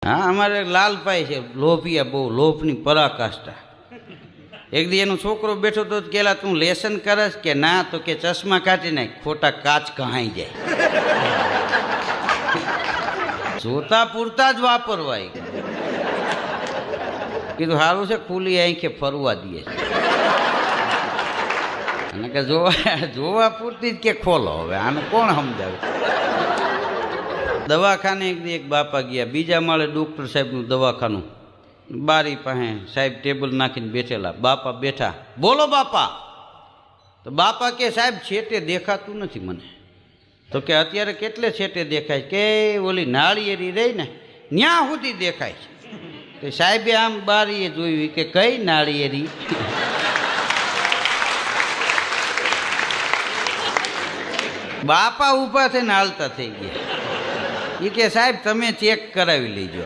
હા, અમારે લાલભાઈ છે, લોભિયા, બહુ લોભની પરાકાષ્ઠા. એક દી એનો છોકરો બેઠો તો કેલા તું લેસન કરસ કે ના? તો કે ચશ્મા કાઢી નાખ, ખોટા કાચ કહાઈ જાય. જોતા પૂરતા જ વાપરવાય. કીધું સારું છે ખુલ્લી આંખે ફરવા દે છે. અને કે જોવા પૂરતી જ કે ખોલો. હવે આને કોણ સમજાવે? દવાખાને એક બાપા ગયા, બીજા માળે ડૉક્ટર સાહેબનું દવાખાનું. બારી પાસે સાહેબ ટેબલ નાખીને બેઠેલા, બાપા બેઠા. બોલો બાપા. તો બાપા કે સાહેબ છેટે દેખાતું નથી મને. તો કે અત્યારે કેટલે છેટે દેખાય? કે ઓલી નાળિયેરી રહી ને ન્યા સુધી દેખાય છે. તો સાહેબે આમ બારીએ જોયું કે કઈ નાળિયેરી? બાપા ઊભા થઈને હાલતા થઈ ગયા. એ કે સાહેબ તમે ચેક કરાવી લેજો.